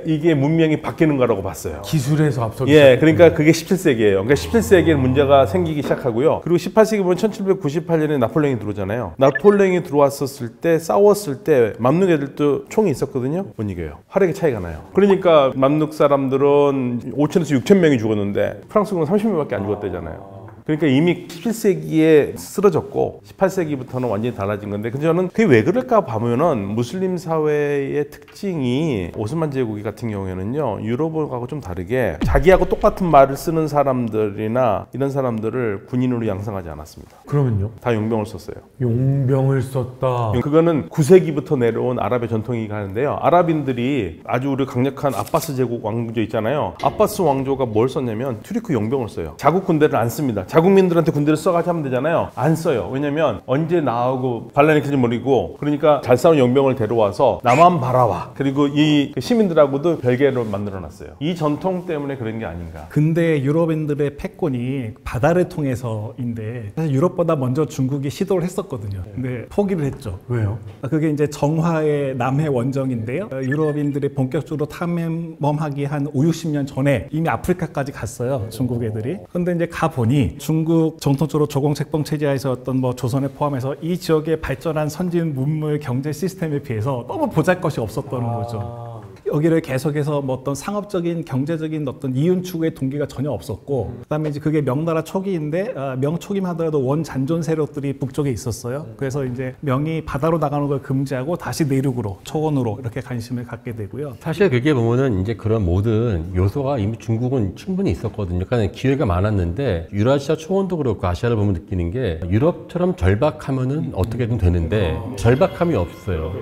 이게 문명이 바뀌는 거라고 봤어요. 기술에서 앞서기 예, 그러니까 그게 17세기예요. 그러니까 17세기에 문제가 생기기 시작하고요. 그리고 18세기 보면 1798년에 나폴레옹이 들어오잖아요. 나폴레옹이 들어왔었을 때 싸웠을 때 맘룩 애들도 총이 있었거든요. 못 이겨요. 화력의 차이가 나요. 그러니까 맘룩 사람들은 5천에서 6천 명이 죽었는데 프랑스군은 30명밖에 안 죽었대잖아요. 그러니까 이미 17세기에 쓰러졌고 18세기부터는 완전히 달라진 건데, 근데 저는 그게 왜 그럴까 보면은 무슬림 사회의 특징이 오스만 제국이 같은 경우에는요, 유럽하고 좀 다르게 자기하고 똑같은 말을 쓰는 사람들이나 이런 사람들을 군인으로 양성하지 않았습니다. 그러면요? 다 용병을 썼어요. 용병을 썼다. 그거는 9세기부터 내려온 아랍의 전통이긴 하는데요. 아랍인들이 아주 우리 강력한 아바스 제국 왕조 있잖아요. 아바스 왕조가 뭘 썼냐면 튀르크 용병을 써요. 자국 군대를 안 씁니다. 자국민들한테 군대를 써가지고 하면 되잖아요. 안 써요. 왜냐면 언제 나오고 반란일으킬지 모르고, 그러니까 잘 싸운 용병을 데려와서 나만 바라와. 그리고 이 시민들하고도 별개로 만들어놨어요. 이 전통 때문에 그런 게 아닌가. 근데 유럽인들의 패권이 바다를 통해서인데 사실 유럽보다 먼저 중국이 시도를 했었거든요. 근데 포기를 했죠. 왜요? 그게 이제 정화의 남해 원정인데요. 유럽인들이 본격적으로 탐험하기 한 5, 60년 전에 이미 아프리카까지 갔어요. 중국 애들이. 근데 이제 가보니 중국 전통적으로 조공책봉 체제하에서 어떤 뭐 조선에 포함해서 이 지역의 발전한 선진 문물 경제 시스템에 비해서 너무 보잘것이 없었던 거죠. 여기를 계속해서 뭐 어떤 상업적인 경제적인 어떤 이윤 추구의 동기가 전혀 없었고, 그다음에 이제 그게 명나라 초기인데 명 초기만 하더라도 원잔존 세력들이 북쪽에 있었어요. 그래서 이제 명이 바다로 나가는 걸 금지하고 다시 내륙으로 초원으로 이렇게 관심을 갖게 되고요. 사실 그게 보면은 이제 그런 모든 요소가 이미 중국은 충분히 있었거든요. 그러니까 기회가 많았는데 유라시아 초원도 그렇고 아시아를 보면 느끼는 게 유럽처럼 절박하면은 어떻게든 되는데 절박함이 없어요.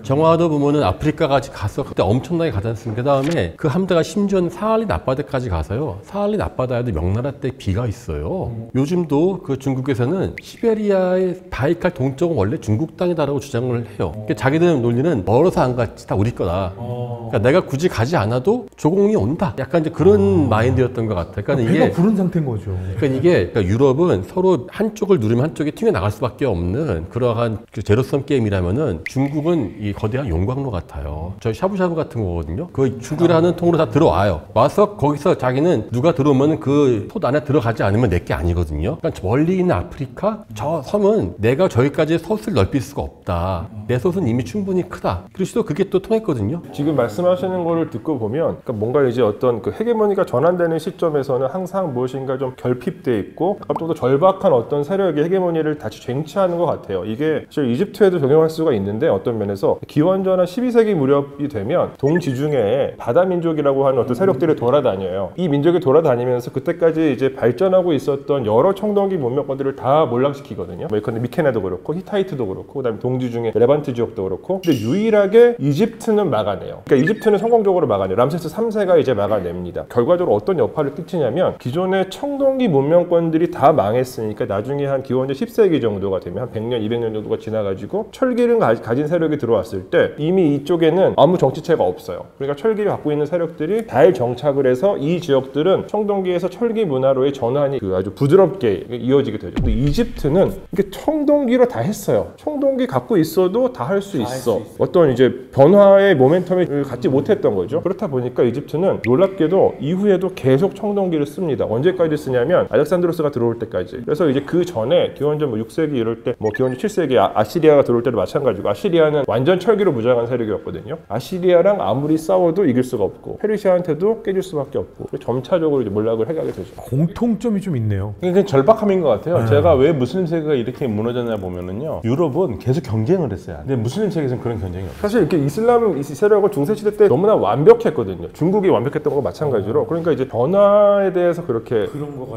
정화도 보면은 아프리카까지 가서 그때 엄청나게 가지 않습니까? 그 다음에 그 함대가 심지어는 사할린 앞바다까지 가서요. 사할린 앞바다에도 명나라 때 비가 있어요. 요즘도 그 중국에서는 시베리아의 바이칼 동쪽은 원래 중국 땅이다라고 주장을 해요. 그러니까 자기들 논리는 멀어서 안 갔지 다 우리 거다. 그러니까 내가 굳이 가지 않아도 조공이 온다. 약간 이제 그런 마인드였던 것 같아요. 그러니까 배가 이게 부른 상태인 거죠. 그러니까 유럽은 서로 한쪽을 누르면 한쪽이 튕겨 나갈 수밖에 없는 그러한 그 제로섬 게임이라면은 중국은 이 거대한 용광로 같아요. 저희 샤브샤브 같은 거거든요. 그 중국이라는 통으로 다 들어와요. 와서 거기서 자기는 누가 들어오면 그 폿 안에 들어가지 않으면 내게 아니거든요. 그러니까 멀리 있는 아프리카 저 섬은 내가 저기까지 솥을 넓힐 수가 없다. 내 솥은 이미 충분히 크다. 그리고 그게 또 통했거든요. 지금 말씀하시는 거를 듣고 보면 그러니까 뭔가 이제 어떤 그 헤게모니가 전환되는 시점에서는 항상 무엇인가 좀 결핍돼 있고 또 절박한 어떤 세력의 헤게모니를 다시 쟁취하는 것 같아요. 이게 사실 이집트에도 적용할 수가 있는데 어떤 면에서 기원전 한 12세기 무렵이 되면 동지중해에 바다 민족이라고 하는 어떤 세력들이 돌아다녀요. 이 민족이 돌아다니면서 그때까지 이제 발전하고 있었던 여러 청동기 문명권들을 다 몰락시키거든요. 뭐 예컨대 미케나도 그렇고 히타이트도 그렇고 그다음에 동지중해 레반트 지역도 그렇고, 근데 유일하게 이집트는 막아내요. 그러니까 이집트는 성공적으로 막아내요. 람세스 3세가 이제 막아냅니다. 결과적으로 어떤 역할을 끼치냐면 기존의 청동기 문명권들이 다 망했으니까 나중에 한 기원전 10세기 정도가 되면 한 100년, 200년 정도가 지나가지고 철기를 가진 세력이 들어왔을 때 이미 이쪽에는 아무 정치체가 없어요. 그러니까 철기를 갖고 있는 세력들이 잘 정착을 해서 이 지역들은 청동기에서 철기 문화로의 전환이 아주 부드럽게 이어지게 되죠. 근데 이집트는 이게 청동기로 다 했어요. 청동기 갖고 있어도 다 할 수 있어. 어떤 이제 변화의 모멘텀을 갖지 못했던 거죠. 그렇다 보니까 이집트는 놀랍게도 이후에도 계속 청동기를 씁니다. 언제까지 쓰냐면 알렉산드로스가 들어올 때까지. 그래서 이제 그 전에 기원전 6세기 이럴 때 기원전 7세기 아시리아가 들어올 때도 마찬가지고, 아시리아는 완전 철기로 무장한 세력이었거든요. 아시리아랑 아무리 싸워도 이길 수가 없고 페르시아한테도 깨질 수밖에 없고 점차적으로 이제 몰락을 해가게 되죠. 공통점이 좀 있네요. 그게 절박함인 것 같아요. 제가 왜 무슬림 세계가 이렇게 무너졌냐 보면은요, 유럽은 계속 경쟁을 했어요. 근데 무슬림 세계에서는 그런 경쟁이 없어요. 사실 이렇게 이슬람 세력은 중세시대 때 너무나 완벽했거든요. 중국이 완벽했던 거와 마찬가지로. 그러니까 이제 변화에 대해서 그렇게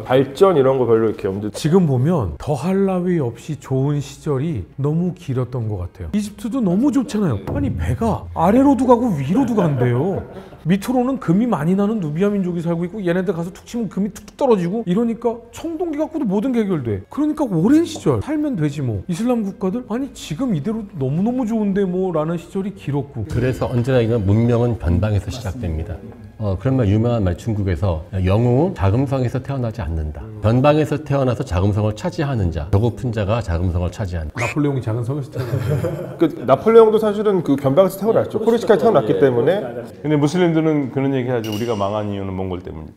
발전 이런 거 별로 이렇게 염두. 지금 보면 더할 나위 없이 좋은 시절이 너무 길었던 것 같아요. 이집트도 너무 좋잖아요. 아니 배가 아래로도 가고 위로도 간대요. 밑으로는 금이 많이 나는 누비아 민족이 살고 있고 얘네들 가서 툭 치면 금이 툭툭 떨어지고 이러니까 청동기 갖고도 모든 게 해결돼. 그러니까 오랜 시절 살면 되지 뭐. 이슬람 국가들 아니 지금 이대로 너무너무 좋은데 뭐 라는 시절이 길었고. 그래서 언제나 이런 문명은 변방에서 시작됩니다. 그런 말 유명한 말 중국에서 영웅은 자금성에서 태어나지 않는다. 변방에서 태어나서 자금성을 차지하는 자, 배고픈 자가 자금성을 차지한다. 나폴레옹이 작은 성에서 태어났어요. 그 나폴레옹도 사실은 그 변방에서 태어났죠. 코르시카에 태어났기 때문에. 근데 무슬림들은 그런 얘기 하죠. 우리가 망한 이유는 몽골 때문이다.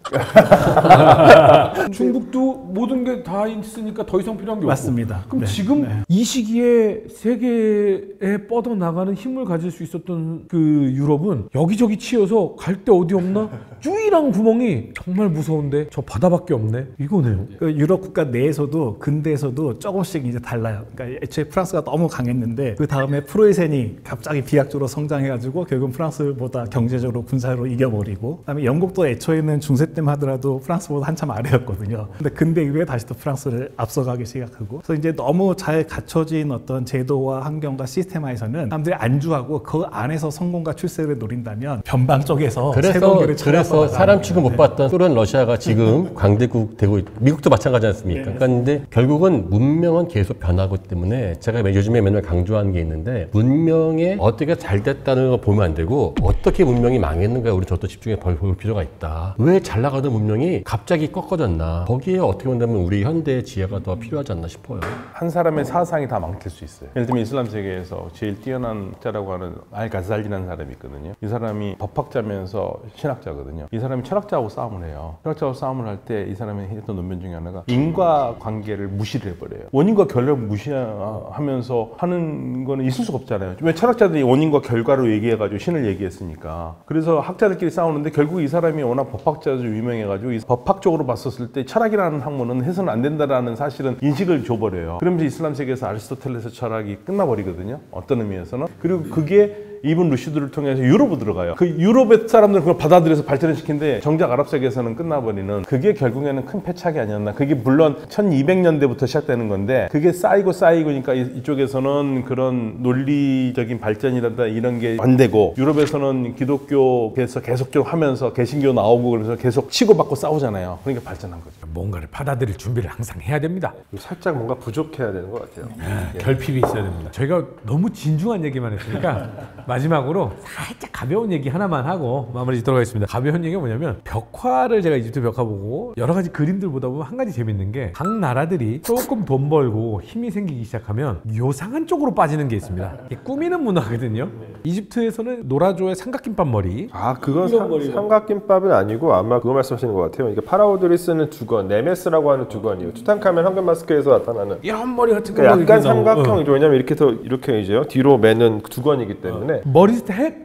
중국도 모든 게 다 있으니까 더 이상 필요한 게 없고. 맞습니다. 그럼 네. 지금 이 시기에 세계에 뻗어나가는 힘을 가질 수 있었던 그 유럽은 여기저기 치여서 갈 데 어디 없나? 쭈이랑 구멍이 정말 무서운데 저 바다밖에 없네. 이거네요. 그 유럽 국가 내에서도 근대에서도 조금씩 이제 달라요. 그러니까 애초에 프랑스가 너무 강했는데 그 다음에 프로이센이 갑자기 비약적으로 성장해가지고 결국 프랑스보다 경제적으로 군사로 이겨버리고, 그다음에 영국도 애초에는 중세 때만 하더라도 프랑스보다 한참 아래였거든요. 근데 근대 이후에 다시 또 프랑스를 앞서가기 시작하고, 그래서 이제 너무 잘 갖춰진 어떤 제도와 환경과 시스템화에서는 사람들이 안주하고 그 안에서 성공과 출세를 노린다면 변방 쪽에서 그래서 사람 취급 못 받던 소련, 러시아가 지금 강대국 되고 미국도 마찬가지 않습니까? 그러니까 근데 결국은 문명은 계속 변하고 때문에 제가 요즘에 맨날 강조하는 게 있는데, 문명에 어떻게 잘 됐다는 거 보면 안 되고 어떻게 문명이 망했는가 우리 저도 집중해 볼 필요가 있다. 왜 잘 나가던 문명이 갑자기 꺾어졌나? 거기에 어떻게 본다면 우리 현대의 지혜가 더 필요하지 않나 싶어요. 한 사람의 사상이 다 망칠 수 있어요. 예를 들면 이슬람 세계에서 제일 뛰어난 학자라고 하는 알가잘리라는 사람이 있거든요. 이 사람이 법학자면서 신학자거든요. 이 사람이 철학자하고 싸움을 해요. 철학자하고 싸움을 할 때 이 사람이 했던 논변 중에 하나가 인과관계를 무시를 해버려요. 원인과 결과를 무시하면서 하는 거는 있을 수가 없잖아요. 왜 철학자들이 원인과 결과로 얘기해가지고 신을 얘기했으니까. 그래서 학자들끼리 싸우는데 결국 이 사람이 워낙 법학자로 유명해가지고 법학적으로 봤었을 때 철학이라는 학문은 해서는 안 된다라는 사실은 인식을 줘버려요. 그러면서 이슬람 세계에서 아리스토텔레스 철학이 끝나버리거든요. 어떤 의미에서는. 그리고 그게 이븐 루시드를 통해서 유럽으로 들어가요. 그 유럽의 사람들은 그걸 받아들여서 발전을 시키는데 정작 아랍 세계에서는 끝나버리는, 그게 결국에는 큰 패착이 아니었나. 그게 물론 1200년대부터 시작되는 건데 그게 쌓이고니까 이쪽에서는 그런 논리적인 발전이란다 이런 게 안 되고, 유럽에서는 기독교에서 계속적으로 하면서 개신교 나오고 그래서 계속 치고받고 싸우잖아요. 그러니까 발전한 거죠. 뭔가를 받아들일 준비를 항상 해야 됩니다. 살짝 뭔가 부족해야 되는 것 같아요. 결핍이 있어야 됩니다. 저희가 너무 진중한 얘기만 했으니까 마지막으로 살짝 가벼운 얘기 하나만 하고 마무리 짓도록 하겠습니다. 가벼운 얘기가 뭐냐면, 벽화를 제가 이집트 벽화 보고 여러 가지 그림들 보다 보면 한 가지 재밌는 게, 각 나라들이 조금 돈 벌고 힘이 생기기 시작하면 묘상한 쪽으로 빠지는 게 있습니다. 이게 꾸미는 문화거든요. 이집트에서는 노라조의 삼각김밥 머리. 그건 삼각김밥은 아니고 아마 그거 말씀하시는 것 같아요. 이게 파라오들이 쓰는 두건, 네메스라고 하는 두건이에요. 투탕카멘 황금 마스크에서 나타나는 이런 머리 같은 거. 그러니까 약간 삼각형이죠. 왜냐면 이렇게 이제 뒤로 매는 두건이기 때문에. 머리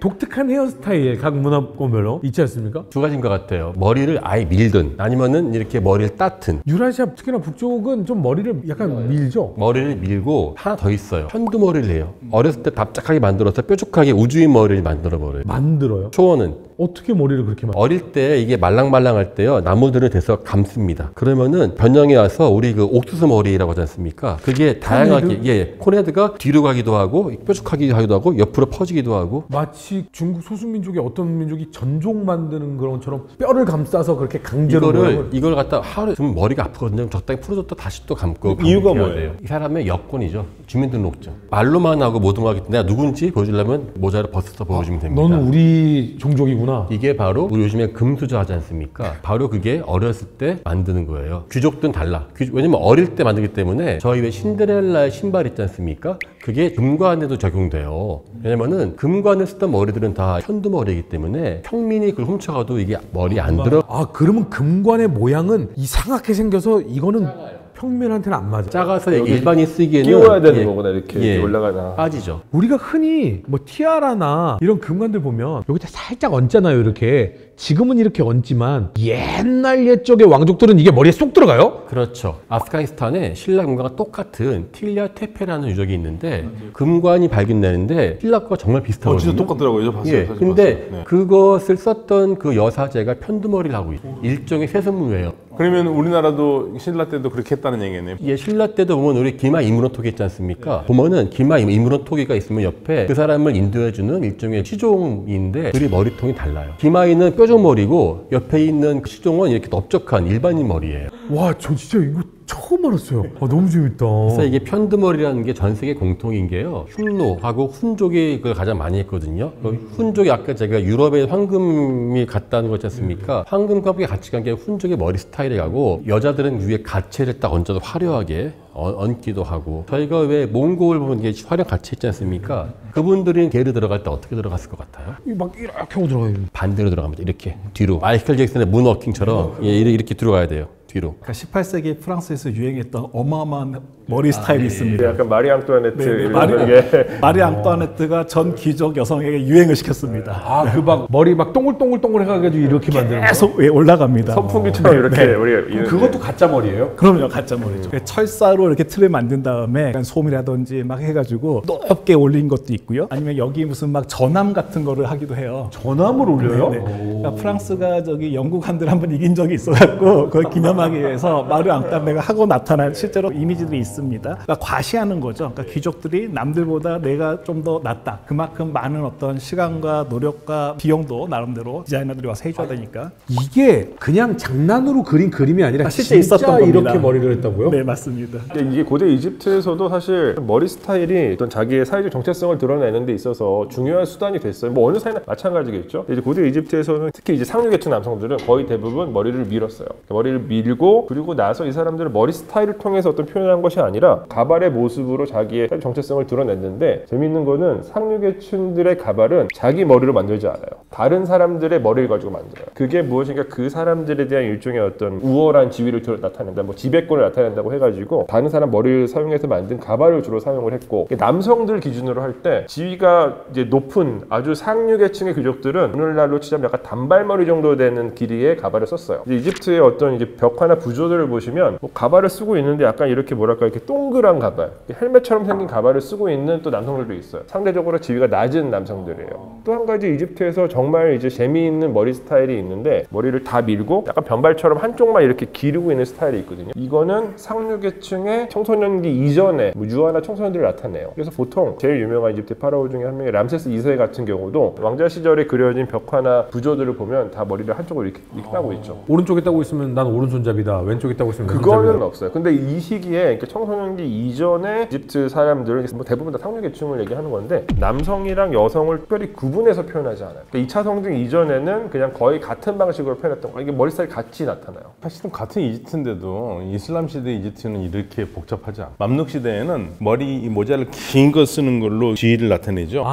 독특한 헤어스타일 각 문화권별로 있지 않습니까? 두 가지인 것 같아요. 머리를 아예 밀든 아니면은 이렇게 머리를 따튼. 유라시아 특히나 북쪽은 좀 머리를 약간 밀죠. 머리를 밀고 하나 더 있어요. 현두머리를 해요. 어렸을 때 납작하게 만들어서 뾰족하게 우주인 머리를 만들어버려요. 만들어요? 초원은 어떻게 머리를 그렇게 어릴 때 이게 말랑말랑할 때요, 나무들을 대서 감습니다. 그러면은 변형이 와서 우리 그 옥수수 머리라고 하지 않습니까? 그게 다양하게 코네드가 뒤로 가기도 하고 뾰족하기도 하고 옆으로 퍼지기도 하고. 마치 중국 소수민족의 어떤 민족이 전종 만드는 그런 것처럼 뼈를 감싸서 그렇게 강제로 이걸 갖다 하루 좀 머리가 아프거든요. 적당히 풀어줬다 다시 또 감고. 이유가 뭐예요? 이 사람의 여권이죠. 주민등록증. 말로만 하고 모든 거 하기 때문에 내가 누군지 보여주려면 모자를 벗어서 보여주면 됩니다. 너는 우리 종족이구나. 이게 바로 우리 요즘에 금수저 하지 않습니까? 바로 그게 어렸을 때 만드는 거예요. 귀족들은 달라. 왜냐면 어릴 때 만들기 때문에 저희 왜 신데렐라의 신발 있지 않습니까? 그게 금관에도 적용돼요. 왜냐면은 금관을 쓰던 머리들은 다 현두머리이기 때문에 평민이 그걸 훔쳐가도 이게 머리 안 들어. 그러면 금관의 모양은 이상하게 생겨서 이거는 평민한테는 안 맞아. 작아서 일반인 쓰기에는 끼워야 되는 거구나. 이렇게 올라가나. 빠지죠. 우리가 흔히 뭐 티아라나 이런 금관들 보면 여기다 살짝 얹잖아요. 이렇게 지금은 이렇게 얹지만 옛날 옛적의 왕족들은 이게 머리에 쏙 들어가요? 그렇죠. 아프가니스탄에 신라금과가 똑같은 틸리아 테페라는 유적이 있는데 금관이 발견되는데 신라과 정말 비슷하거든요. 진짜 똑같더라고요. 저 봤어요. 예, 사진 근데 봤어요. 네. 그것을 썼던 그 여사제가 편두머리를 하고 있어요. 일종의 세손무예요. 그러면 우리나라도 신라 때도 그렇게 했다는 얘기네요. 예, 신라 때도 보면 우리 기마 이무노토기 있지 않습니까? 보면은 기마 이무노토기가 있으면 옆에 그 사람을 인도해주는 일종의 시종인데 둘이 머리통이 달라요. 기마이는 뾰족 머리고 옆에 있는 그 시종은 이렇게 넓적한 일반인 머리예요. 와, 저 진짜 이거 처음 알았어요. 너무 재밌다. 그래서 이게 편두머리라는 게 전 세계 공통인 게요. 흉노하고 훈족이 그걸 가장 많이 했거든요. 훈족이 아까 제가 유럽에 황금이 갔다는 거 있지 않습니까? 황금과 함께 같이 간 게 훈족의 머리 스타일에 가고 여자들은 위에 가채를 딱 얹어서 화려하게 얹기도 하고 저희가 왜 몽골 보면 이게 화려한 가채 있지 않습니까? 그분들이 게르 들어갈 때 어떻게 들어갔을 것 같아요? 막 이렇게 하고 들어가요. 반대로 들어갑니다. 이렇게 뒤로 마이클 잭슨의 문워킹처럼 예, 이렇게 들어가야 돼요. 뒤로. 그러니까 18세기 프랑스에서 유행했던 어마어마한 머리 스타일이 있습니다. 약간 마리 앙뚜아네트 이런 게 마리 앙뚜아네트가 전 귀족 여성에게 유행을 시켰습니다. 그 막 머리 막 동글동글 해가지고 이렇게 만드는 거. 계속 올라갑니다. 선풍기처럼 이렇게 우리가 그것도 가짜 머리예요? 그럼요, 가짜 머리죠. 철사로 이렇게 틀을 만든 다음에 약간 솜이라든지 막 해가지고 높게 올린 것도 있고요. 아니면 여기 무슨 막 전함 같은 거를 하기도 해요. 전함을 올려요? 네. 그러니까 프랑스가 저기 영국한들 한번 이긴 적이 있어갖고 그걸 기념하기 위해서 마리 앙뚜아네트가 하고 나타난 실제로 이미지들이 있습니다. 그러니까 과시하는 거죠. 그러니까 귀족들이 남들보다 내가 좀 더 낫다. 그만큼 많은 어떤 시간과 노력과 비용도 나름대로 디자이너들이 와서 해줘야 되니까. 이게 그냥 장난으로 그린 그림이 아니라 실제 있었던 겁니다. 이렇게 머리를 했다고요? 네, 맞습니다. 근데 이게 고대 이집트에서도 사실 머리 스타일이 어떤 자기의 사회적 정체성을 드러내는 데 있어서 중요한 수단이 됐어요. 뭐 어느 사회나 마찬가지겠죠. 이제 고대 이집트에서는 특히 이제 상류계층 남성들은 거의 대부분 머리를 밀었어요. 머리를 밀고 그리고 나서 이 사람들은 머리 스타일을 통해서 어떤 표현한 것이 아니라 가발의 모습으로 자기의 정체성을 드러냈는데 재밌는 거는 상류계층들의 가발은 자기 머리로 만들지 않아요. 다른 사람들의 머리를 가지고 만들어요. 그게 무엇인가 그 사람들에 대한 일종의 어떤 우월한 지위를 나타낸다, 뭐 지배권을 나타낸다고 해가지고 다른 사람 머리를 사용해서 만든 가발을 주로 사용을 했고 남성들 기준으로 할 때 지위가 이제 높은 아주 상류계층의 귀족들은 오늘날로 치자면 약간 단발머리 정도 되는 길이의 가발을 썼어요. 이제 이집트의 어떤 이제 벽화나 부조들을 보시면 뭐 가발을 쓰고 있는데 약간 이렇게 뭐랄까 이렇게 동그란 가발, 헬멧처럼 생긴 가발을 쓰고 있는 또 남성들도 있어요. 상대적으로 지위가 낮은 남성들이에요. 또 한 가지 이집트에서 정말 이제 재미있는 머리 스타일이 있는데 머리를 다 밀고 약간 변발처럼 한쪽만 이렇게 기르고 있는 스타일이 있거든요. 이거는 상류계층의 청소년기 이전에 뭐 유아나 청소년들을 나타내요. 그래서 보통 제일 유명한 이집트 파라오 중에 한 명의 람세스 2세 같은 경우도 왕자 시절에 그려진 벽화나 부조들을 보면 다 머리를 한쪽으로 이렇게 따고 있죠. 오른쪽에 따고 있으면 난 오른손잡이다. 왼쪽에 따고 있으면 그거는 왼손잡이다. 없어요. 근데 이 시기에 청소년기 이전에 이집트 사람들은 뭐 대부분 다 상류계층을 얘기하는 건데 남성이랑 여성을 특별히 구분해서 표현하지 않아요. 그러니까 2차 성징 이전에는 그냥 거의 같은 방식으로 표현했던 거예요. 이게 머리 스타일이 같이 나타나요. 사실은 같은 이집트인데도 이슬람 시대 이집트는 이렇게 복잡하지 않아. 맘룩 시대에는 머리 이 모자를 긴 거 쓰는 걸로 지위를 나타내죠.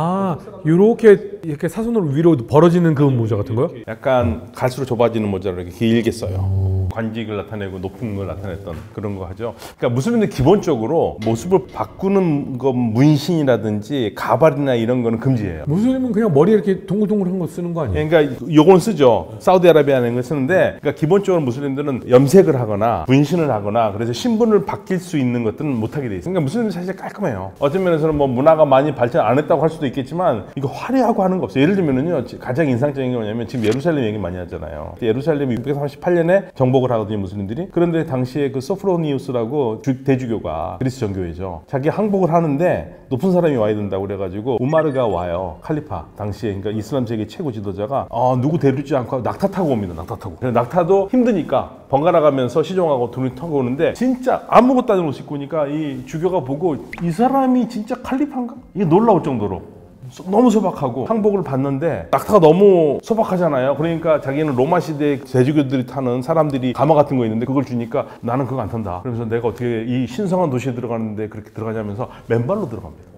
이렇게 사선으로 위로 벌어지는 그 모자 같은 거요? 약간 갈수록 좁아지는 모자를 이렇게 길게 써요. 관직을 나타내고 높은 걸 나타냈던 그런 거 하죠. 그러니까 무슬림들 기본적으로 모습을 바꾸는 거 문신이라든지 가발이나 이런 거는 금지예요. 무슬림은 그냥 머리에 이렇게 동글동글한 거 쓰는 거 아니에요? 그러니까 요건 쓰죠. 사우디아라비아는 걸 쓰는데 그러니까 기본적으로 무슬림들은 염색을 하거나 분신을 하거나 그래서 신분을 바뀔 수 있는 것들은 못하게 돼 있어요. 그러니까 무슬림들 사실 깔끔해요. 어떤 면에서는 뭐 문화가 많이 발전 안 했다고 할 수도 있겠지만 이거 화려하고 하는 거 없어요. 예를 들면은요 가장 인상적인 게 뭐냐면 지금 예루살렘 얘기 많이 하잖아요. 예루살렘이 638년에 정복을 하거든요 무슬림들이. 그런데 당시에 그 소프로니우스라고 대주교가 그리스 정교회죠. 자기 항복을 하는데 높은 사람이 와야 된다고 그래가지고 우마르가 와요. 칼리파 당시에 그러니까 이슬람 세계 최고 지도자가 누구 데리지 않고 낙타 타고 옵니다. 낙타 타고. 낙타도 힘드니까 번갈아 가면서 시종하고 둘이 타고 오는데 진짜 아무것도 안 입고 있으니까 이 주교가 보고 이 사람이 진짜 칼리파인가? 이게 놀라울 정도로 너무 소박하고 항복을 받는데 낙타가 너무 소박하잖아요. 그러니까 자기는 로마 시대 대주교들이 타는 사람들이 가마 같은 거 있는데 그걸 주니까 나는 그거 안 탄다. 그러면서 내가 어떻게 이 신성한 도시에 들어가는데 그렇게 들어가냐면서 맨발로 들어갑니다.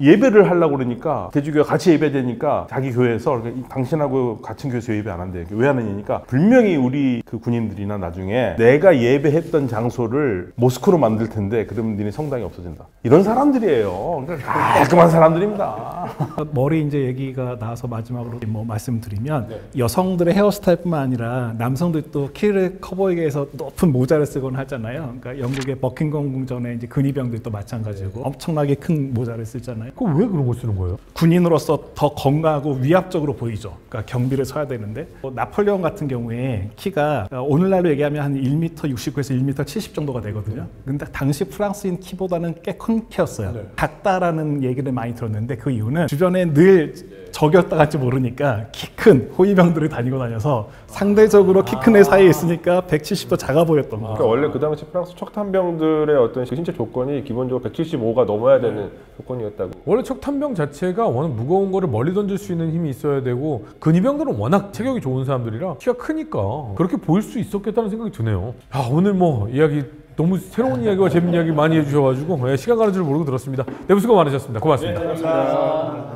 예배를 하려고 그러니까 대주교가 같이 예배되니까 자기 교회에서 당신하고 같은 교회에서 예배 안 한대. 왜 하느냐니까 분명히 우리 그 군인들이나 나중에 내가 예배했던 장소를 모스크로 만들 텐데 그러면 니네 성당이 없어진다. 이런 사람들이에요. 그러니까 깔끔한 사람들입니다. 머리 이제 얘기가 나와서 마지막으로 뭐 말씀드리면 여성들의 헤어스타일뿐만 아니라 남성들도 키를 커 보이게 해서 높은 모자를 쓰곤 하잖아요. 그러니까 영국의 버킹엄 궁전의 이제 근위병들도 마찬가지고 엄청나게 큰 모자를 쓰잖아요. 그럼 왜 그런 거 쓰는 거예요? 군인으로서 더 건강하고 위압적으로 보이죠. 그러니까 경비를 서야 되는데 나폴레옹 같은 경우에 키가 오늘날로 얘기하면 한 1m 69에서 1m 70 정도가 되거든요. 근데 당시 프랑스인 키보다는 꽤 큰 키였어요. 작다라는 얘기를 많이 들었는데 그 이유는 주변에 늘 적이었다 갈지 모르니까 키 큰 호위병들이 다녀서 상대적으로 키 큰 애 사이에 있으니까 170도 작아 보였던 거예요. 그러니까 원래 그 당시 프랑스 척탄병들의 어떤 신체 조건이 기본적으로 175가 넘어야 되는 조건이었다고. 원래 척탄병 자체가 워낙 무거운 거를 멀리 던질 수 있는 힘이 있어야 되고 근위병들은 워낙 체격이 좋은 사람들이라 키가 크니까 그렇게 보일 수 있었겠다는 생각이 드네요. 오늘 뭐 이야기 너무 새로운 이야기와 재밌는 이야기 많이 해주셔가지고 시간 가는 줄 모르고 들었습니다. 내부 수고 많으셨습니다. 고맙습니다. 감사합니다.